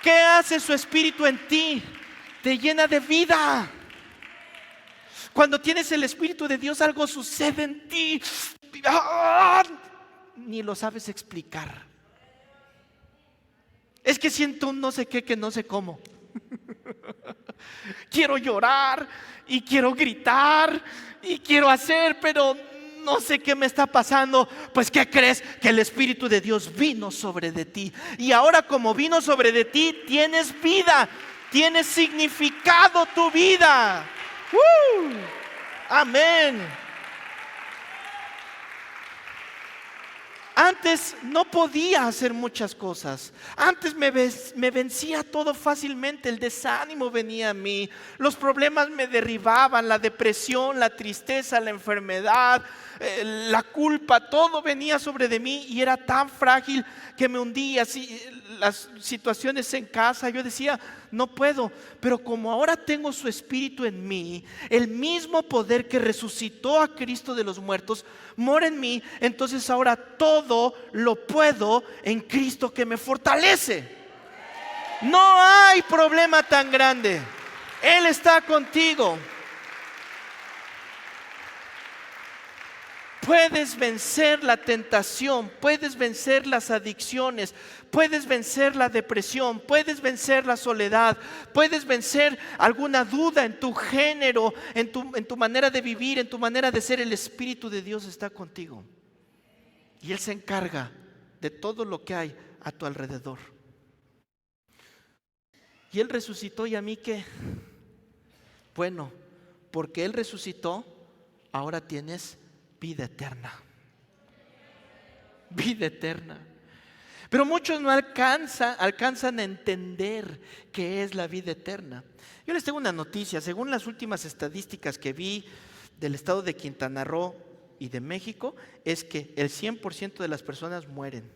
¿Qué hace su espíritu en ti? Te llena de vida. Cuando tienes el espíritu de Dios, algo sucede en ti. Ni lo sabes explicar. Es que siento un no sé qué, que no sé cómo. Quiero llorar y quiero gritar y quiero hacer, pero no sé qué me está pasando. Pues ¿qué crees? Que el Espíritu de Dios vino sobre de ti. Y ahora, como vino sobre de ti, tienes vida, tienes significado tu vida. Amén. Antes no podía hacer muchas cosas. Antes me vencía todo fácilmente. El desánimo venía a mí. Los problemas me derribaban. La depresión, la tristeza, la enfermedad, la culpa. Todo venía sobre de mí y era tan frágil que me hundía. Así, las situaciones en casa, yo decía, no puedo. Pero como ahora tengo su espíritu en mí, el mismo poder que resucitó a Cristo de los muertos mora en mí. Entonces ahora todo lo puedo en Cristo que me fortalece. No hay problema tan grande. Él está contigo. Puedes vencer la tentación, puedes vencer las adicciones, puedes vencer la depresión, puedes vencer la soledad, puedes vencer alguna duda en tu género, en tu manera de vivir, en tu manera de ser. El Espíritu de Dios está contigo y Él se encarga de todo lo que hay a tu alrededor. Y Él resucitó, ¿y a mí qué? Bueno, porque Él resucitó, ahora tienes vida eterna. Vida eterna. Pero muchos no alcanzan a entender qué es la vida eterna. Yo les tengo una noticia. Según las últimas estadísticas que vi del estado de Quintana Roo y de México, es que el 100% de las personas mueren.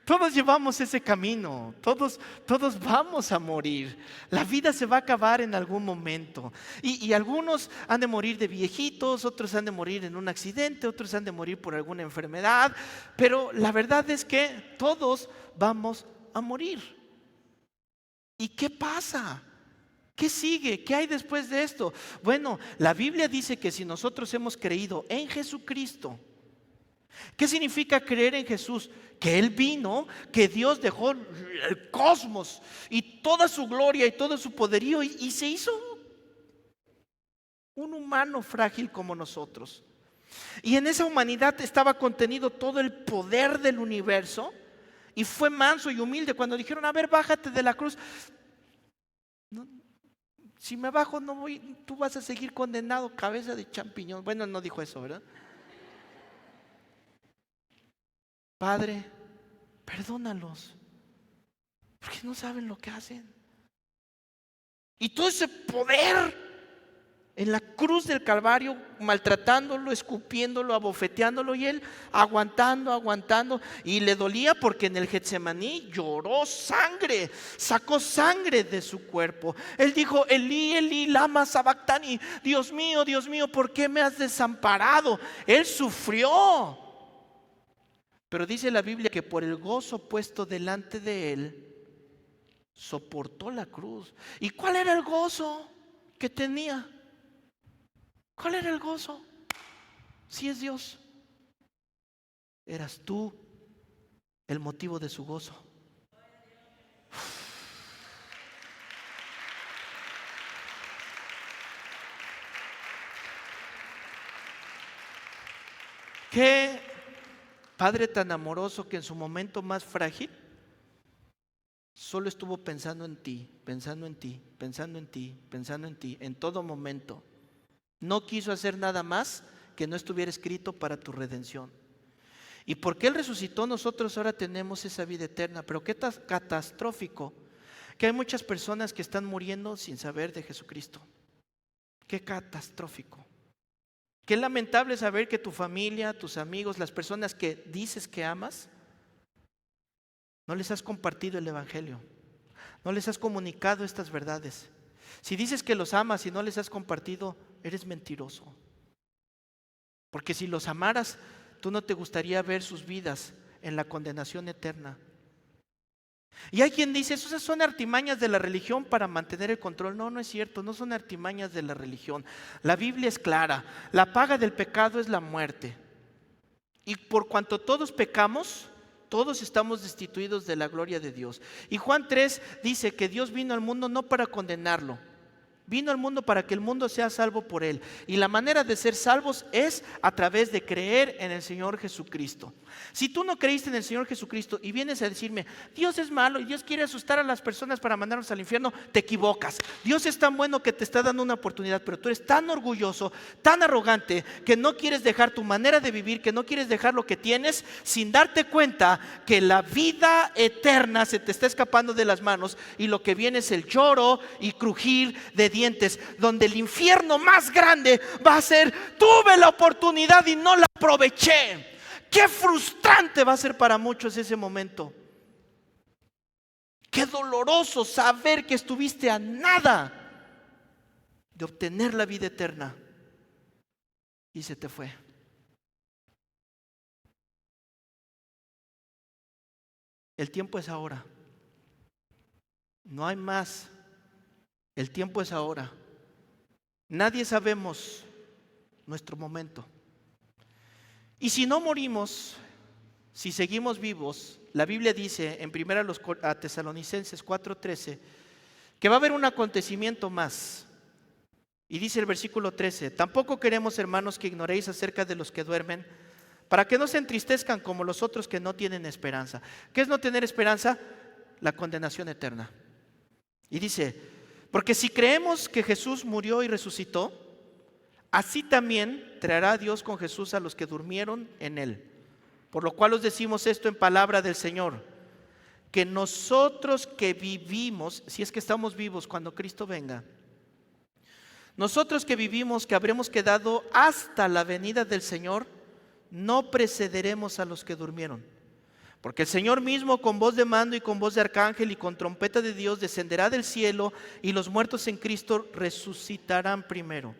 Todos llevamos ese camino, todos vamos a morir. La vida se va a acabar en algún momento. Y algunos han de morir de viejitos, otros han de morir en un accidente, otros han de morir por alguna enfermedad. Pero la verdad es que todos vamos a morir. ¿Y qué pasa? ¿Qué sigue? ¿Qué hay después de esto? Bueno, la Biblia dice que si nosotros hemos creído en Jesucristo, ¿qué significa creer en Jesús? Que Él vino, que Dios dejó el cosmos y toda su gloria y todo su poderío y se hizo un humano frágil como nosotros. Y en esa humanidad estaba contenido todo el poder del universo y fue manso y humilde cuando dijeron, a ver, bájate de la cruz. No, si me bajo no voy, tú vas a seguir condenado, cabeza de champiñón. Bueno, no dijo eso, ¿verdad? Padre, perdónalos, porque no saben lo que hacen. Y todo ese poder en la cruz del Calvario, maltratándolo, escupiéndolo, abofeteándolo, y él aguantando, y le dolía porque en el Getsemaní lloró sangre, sacó sangre de su cuerpo. Él dijo: Elí, Elí, lama sabactani, Dios mío, ¿por qué me has desamparado? Él sufrió, pero dice la Biblia que por el gozo puesto delante de él, soportó la cruz. ¿Y cuál era el gozo que tenía? ¿Cuál era el gozo? Si es Dios, eras tú el motivo de su gozo. Qué Padre tan amoroso que en su momento más frágil solo estuvo pensando en ti, en todo momento. No quiso hacer nada más que no estuviera escrito para tu redención. Y porque Él resucitó, nosotros ahora tenemos esa vida eterna. Pero qué catastrófico que hay muchas personas que están muriendo sin saber de Jesucristo. Qué catastrófico. Qué lamentable saber que tu familia, tus amigos, las personas que dices que amas, no les has compartido el Evangelio, no les has comunicado estas verdades. Si dices que los amas y no les has compartido, eres mentiroso. Porque si los amaras, tú no te gustaría ver sus vidas en la condenación eterna. Y hay quien dice: esas son artimañas de la religión para mantener el control. No, no es cierto, no son artimañas de la religión. La Biblia es clara: la paga del pecado es la muerte. Y por cuanto todos pecamos, todos estamos destituidos de la gloria de Dios. Y Juan 3 dice que Dios vino al mundo no para condenarlo, vino al mundo para que el mundo sea salvo por Él. Y la manera de ser salvos es a través de creer en el Señor Jesucristo. Si tú no creíste en el Señor Jesucristo y vienes a decirme: Dios es malo y Dios quiere asustar a las personas para mandarnos al infierno, te equivocas. Dios es tan bueno que te está dando una oportunidad, pero tú eres tan orgulloso, tan arrogante, que no quieres dejar tu manera de vivir, que no quieres dejar lo que tienes, sin darte cuenta que la vida eterna se te está escapando de las manos, y lo que viene es el lloro y crujir de dientes, donde el infierno más grande va a ser: tuve la oportunidad y no la aproveché. Qué frustrante va a ser para muchos ese momento. Qué doloroso saber que estuviste a nada de obtener la vida eterna y se te fue. El tiempo es ahora. No hay más. El tiempo es ahora. Nadie sabemos nuestro momento. Y si no morimos, si seguimos vivos, la Biblia dice en 1 Tesalonicenses 4:13 que va a haber un acontecimiento más. Y dice el versículo 13: tampoco queremos, hermanos, que ignoréis acerca de los que duermen, para que no se entristezcan como los otros que no tienen esperanza. ¿Qué es no tener esperanza? La condenación eterna. Y dice: porque si creemos que Jesús murió y resucitó, así también traerá Dios con Jesús a los que durmieron en Él. Por lo cual os decimos esto en palabra del Señor, que nosotros que vivimos, si es que estamos vivos cuando Cristo venga, nosotros que vivimos, que habremos quedado hasta la venida del Señor, no precederemos a los que durmieron. Porque el Señor mismo, con voz de mando y con voz de arcángel y con trompeta de Dios, descenderá del cielo, y los muertos en Cristo resucitarán primero.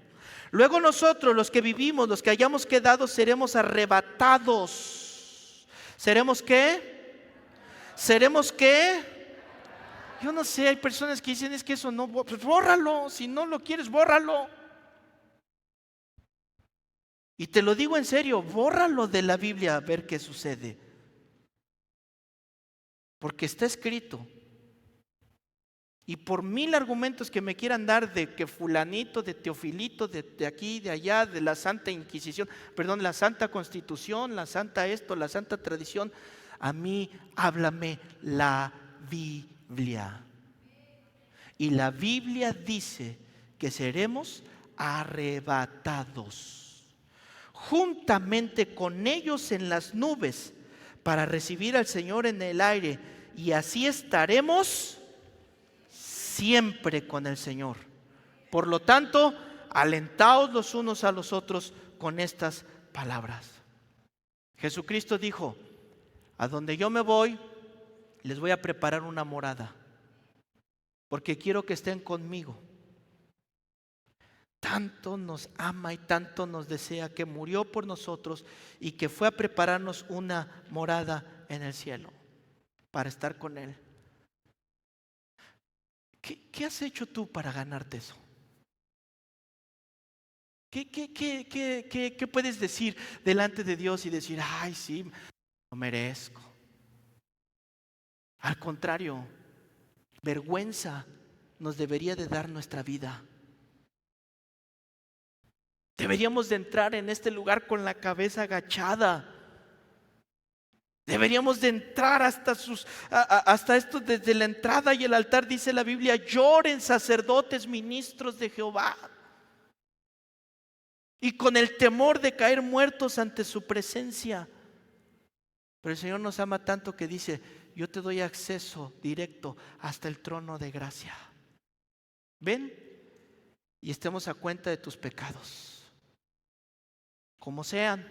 Luego nosotros, los que vivimos, los que hayamos quedado, seremos arrebatados. ¿Seremos qué? ¿Seremos qué? Yo no sé, hay personas que dicen: es que eso no, pues bórralo, si no lo quieres, bórralo. Y te lo digo en serio, bórralo de la Biblia a ver qué sucede. Porque está escrito. Y por 1000 argumentos que me quieran dar de que fulanito, de Teofilito, de aquí, de allá, de la Santa Inquisición, perdón, la Santa Constitución, la Santa esto, la Santa Tradición, a mí háblame la Biblia. Y la Biblia dice que seremos arrebatados juntamente con ellos en las nubes para recibir al Señor en el aire, y así estaremos siempre con el Señor. Por lo tanto, alentaos los unos a los otros con estas palabras. Jesucristo dijo: a donde yo me voy, les voy a preparar una morada, porque quiero que estén conmigo. Tanto nos ama y tanto nos desea, que murió por nosotros y que fue a prepararnos una morada en el cielo para estar con Él. ¿Qué has hecho tú para ganarte eso? ¿Qué puedes decir delante de Dios y decir: ay, sí, lo merezco? Al contrario, vergüenza nos debería de dar nuestra vida. Deberíamos de entrar en este lugar con la cabeza agachada. Deberíamos de entrar hasta esto desde la entrada y el altar. Dice la Biblia: lloren sacerdotes, ministros de Jehová, y con el temor de caer muertos ante su presencia. Pero el Señor nos ama tanto que dice: yo te doy acceso directo hasta el trono de gracia. Ven y estemos a cuenta de tus pecados. Como sean,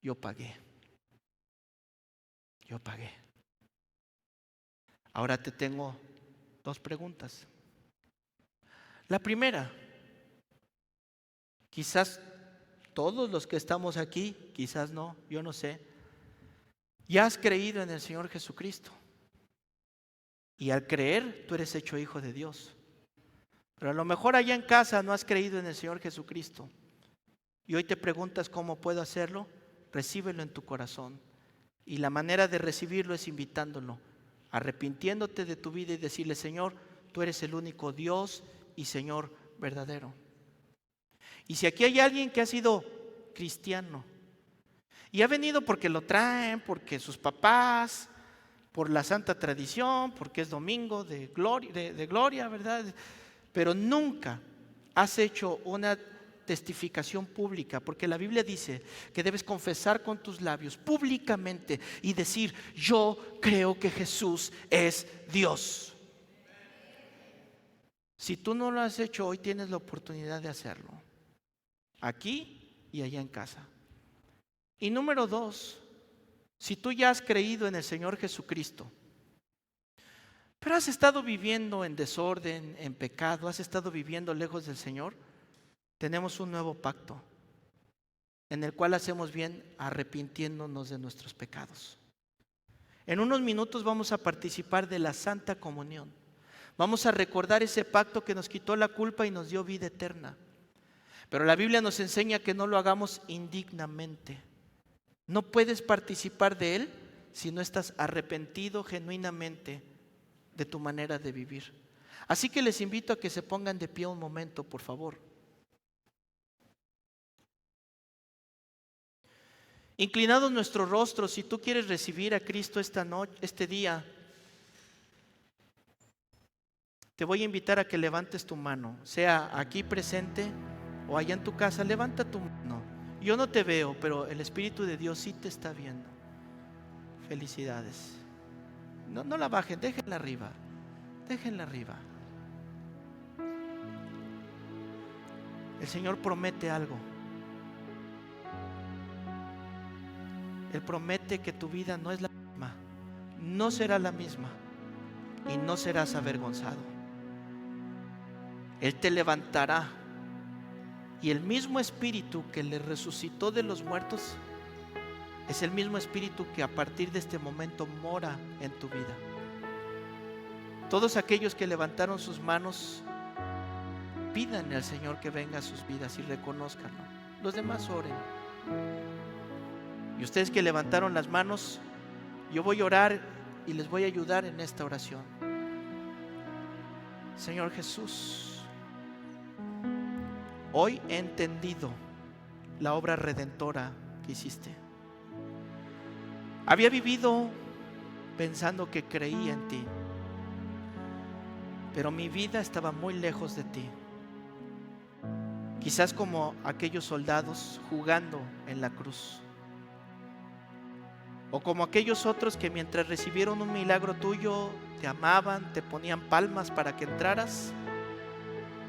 yo pagué. Yo pagué. Ahora te tengo dos preguntas. La primera: quizás todos los que estamos aquí, quizás no, yo no sé, ya has creído en el Señor Jesucristo. Y al creer, tú eres hecho hijo de Dios. Pero a lo mejor allá en casa no has creído en el Señor Jesucristo. Y hoy te preguntas: ¿cómo puedo hacerlo? Recíbelo en tu corazón. Y la manera de recibirlo es invitándolo, arrepintiéndote de tu vida y decirle: Señor, tú eres el único Dios y Señor verdadero. Y si aquí hay alguien que ha sido cristiano y ha venido porque lo traen, porque sus papás, por la santa tradición, porque es domingo de gloria, ¿verdad? Pero nunca has hecho una testificación pública, porque la Biblia dice que debes confesar con tus labios públicamente y decir: yo creo que Jesús es Dios. Si tú no lo has hecho, hoy tienes la oportunidad de hacerlo, aquí y allá en casa. Y número dos, si tú ya has creído en el Señor Jesucristo, pero has estado viviendo en desorden, en pecado, has estado viviendo lejos del Señor, tenemos un nuevo pacto en el cual hacemos bien arrepintiéndonos de nuestros pecados. En unos minutos vamos a participar de la Santa Comunión. Vamos a recordar ese pacto que nos quitó la culpa y nos dio vida eterna. Pero la Biblia nos enseña que no lo hagamos indignamente. No puedes participar de él si no estás arrepentido genuinamente de tu manera de vivir. Así que les invito a que se pongan de pie un momento, por favor. Inclinados nuestros rostros, si tú quieres recibir a Cristo esta noche, este día, te voy a invitar a que levantes tu mano, sea aquí presente o allá en tu casa. Levanta tu mano. Yo no te veo, pero el Espíritu de Dios sí te está viendo. Felicidades. No la bajen, déjenla arriba. Déjenla arriba. El Señor promete algo. Él promete que tu vida no es la misma, no será la misma y no serás avergonzado. Él te levantará y el mismo Espíritu que le resucitó de los muertos es el mismo Espíritu que a partir de este momento mora en tu vida. Todos aquellos que levantaron sus manos, pidan al Señor que venga a sus vidas y reconózcanlo. Los demás oren. Y ustedes que levantaron las manos, yo voy a orar y les voy a ayudar en esta oración. Señor Jesús, hoy he entendido la obra redentora que hiciste. Había vivido pensando que creía en ti, pero mi vida estaba muy lejos de ti. Quizás como aquellos soldados jugando en la cruz. O como aquellos otros que mientras recibieron un milagro tuyo, te amaban, te ponían palmas para que entraras.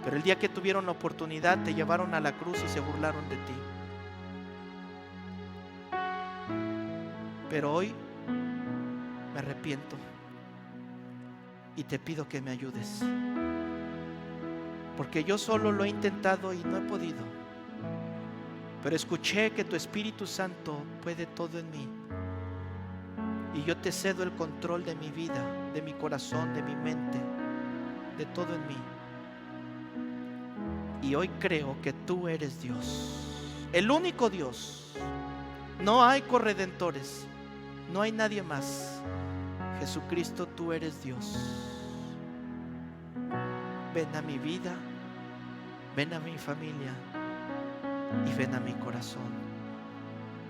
Pero el día que tuvieron la oportunidad te llevaron a la cruz y se burlaron de ti. Pero hoy me arrepiento y te pido que me ayudes, porque yo solo lo he intentado y no he podido, pero escuché que tu Espíritu Santo puede todo en mí, y yo te cedo el control de mi vida, de mi corazón, de mi mente, de todo en mí. Y hoy creo que tú eres Dios, el único Dios. No hay corredentores, no hay nadie más. Jesucristo, tú eres Dios. Ven a mi vida, ven a mi familia y ven a mi corazón.